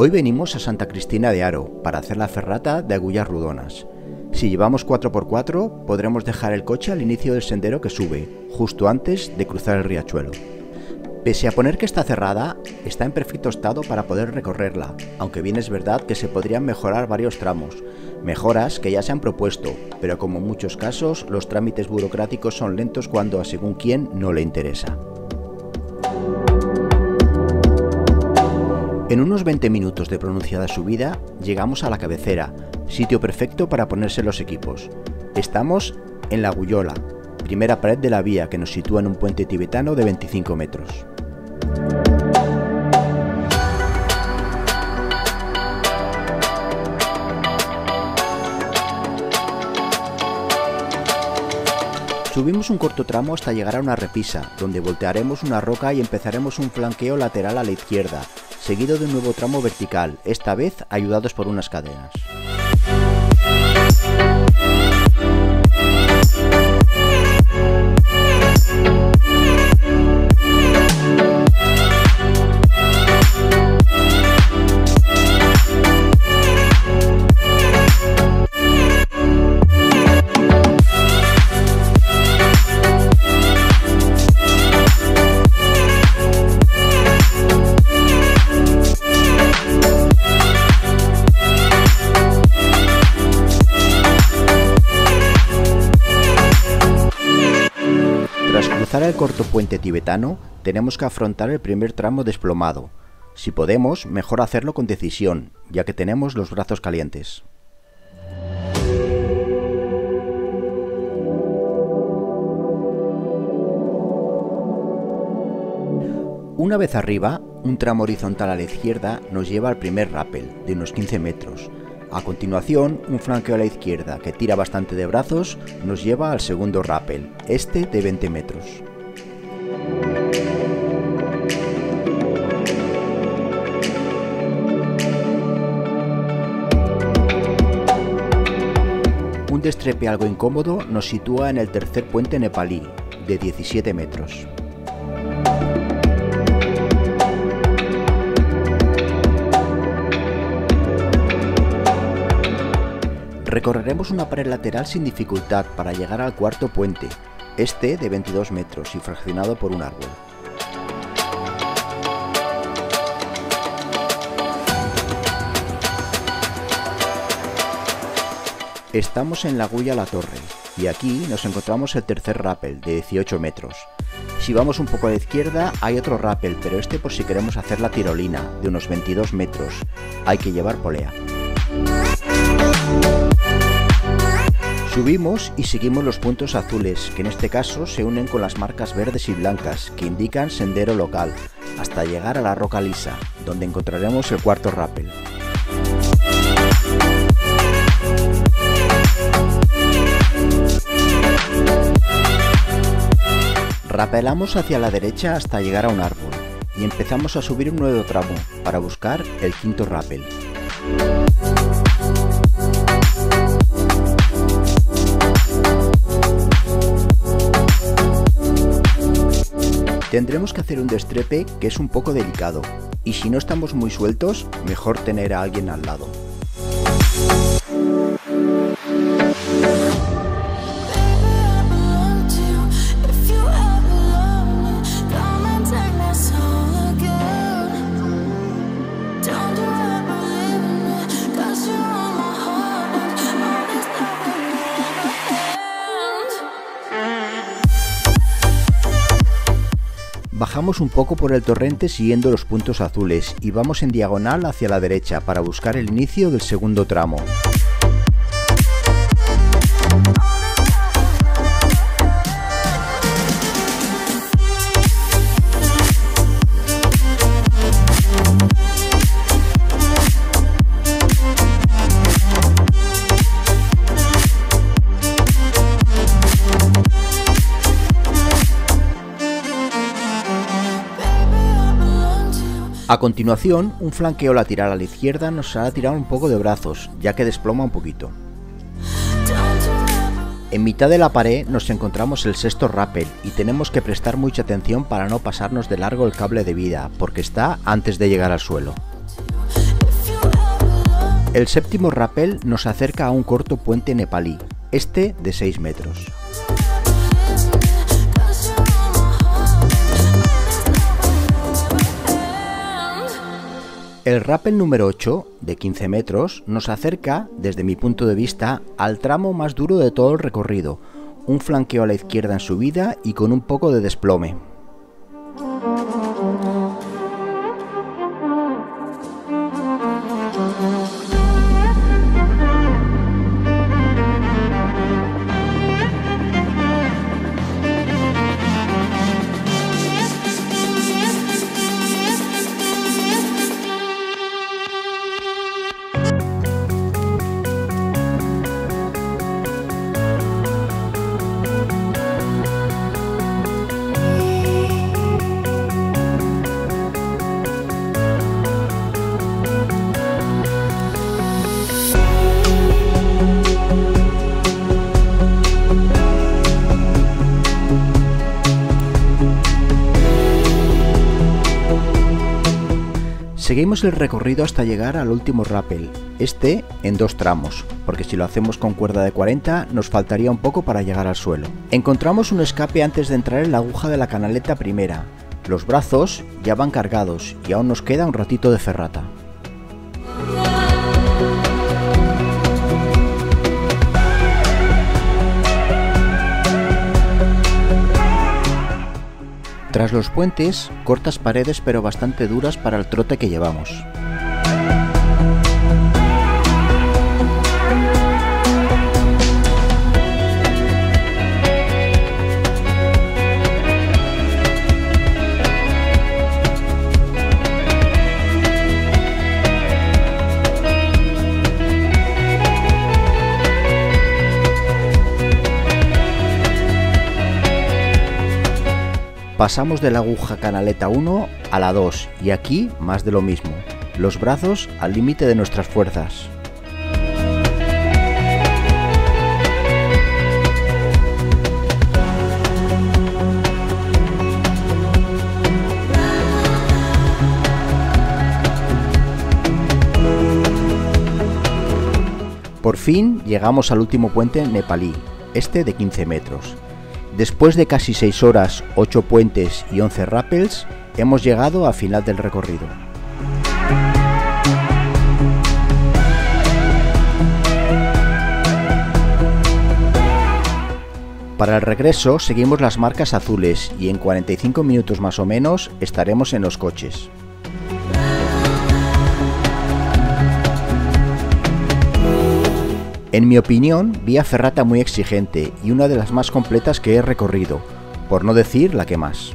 Hoy venimos a Santa Cristina de Aro para hacer la ferrata de Agullas Rudonas. Si llevamos 4x4 podremos dejar el coche al inicio del sendero que sube, justo antes de cruzar el riachuelo. Pese a poner que está cerrada, está en perfecto estado para poder recorrerla, aunque bien es verdad que se podrían mejorar varios tramos, mejoras que ya se han propuesto, pero como en muchos casos los trámites burocráticos son lentos cuando a según quién no le interesa. En unos 20 minutos de pronunciada subida llegamos a la cabecera, sitio perfecto para ponerse los equipos. Estamos en la Aguyola, primera pared de la vía que nos sitúa en un puente tibetano de 25 metros. Subimos un corto tramo hasta llegar a una repisa, donde voltearemos una roca y empezaremos un flanqueo lateral a la izquierda, seguido de un nuevo tramo vertical, esta vez ayudados por unas cadenas. Tras cruzar el corto puente tibetano, tenemos que afrontar el primer tramo desplomado. Si podemos, mejor hacerlo con decisión, ya que tenemos los brazos calientes. Una vez arriba, un tramo horizontal a la izquierda nos lleva al primer rappel, de unos 15 metros. A continuación, un flanqueo a la izquierda que tira bastante de brazos nos lleva al segundo rappel, este de 20 metros. Un destrepe algo incómodo nos sitúa en el tercer puente nepalí, de 17 metros. Recorreremos una pared lateral sin dificultad para llegar al cuarto puente, este de 22 metros y fraccionado por un árbol. Estamos en la Agulla La Torre y aquí nos encontramos el tercer rappel de 18 metros. Si vamos un poco a la izquierda hay otro rappel, pero este por si queremos hacer la tirolina, de unos 22 metros. Hay que llevar polea. Subimos y seguimos los puntos azules, que en este caso se unen con las marcas verdes y blancas, que indican sendero local, hasta llegar a la roca lisa, donde encontraremos el cuarto rappel. Rappelamos hacia la derecha hasta llegar a un árbol, y empezamos a subir un nuevo tramo, para buscar el quinto rappel. Tendremos que hacer un destrepe que es un poco delicado, y si no estamos muy sueltos, mejor tener a alguien al lado. Bajamos un poco por el torrente siguiendo los puntos azules y vamos en diagonal hacia la derecha para buscar el inicio del segundo tramo. A continuación, un flanqueo lateral a la izquierda nos hará tirar un poco de brazos, ya que desploma un poquito. En mitad de la pared nos encontramos el sexto rappel y tenemos que prestar mucha atención para no pasarnos de largo el cable de vida, porque está antes de llegar al suelo. El séptimo rappel nos acerca a un corto puente nepalí, este de 6 metros. El rappel número 8, de 15 metros, nos acerca, desde mi punto de vista, al tramo más duro de todo el recorrido, un flanqueo a la izquierda en subida y con un poco de desplome. Seguimos el recorrido hasta llegar al último rappel, este en 2 tramos, porque si lo hacemos con cuerda de 40 nos faltaría un poco para llegar al suelo. Encontramos un escape antes de entrar en la aguja de la canaleta primera. Los brazos ya van cargados y aún nos queda un ratito de ferrata. Tras los puentes, cortas paredes pero bastante duras para el trote que llevamos. Pasamos de la aguja canaleta 1 a la 2 y aquí más de lo mismo, los brazos al límite de nuestras fuerzas. Por fin llegamos al último puente nepalí, este de 15 metros. Después de casi 6 horas, 8 puentes y 11 rappels, hemos llegado al final del recorrido. Para el regreso seguimos las marcas azules y en 45 minutos más o menos estaremos en los coches. En mi opinión, vía ferrata muy exigente y una de las más completas que he recorrido, por no decir la que más.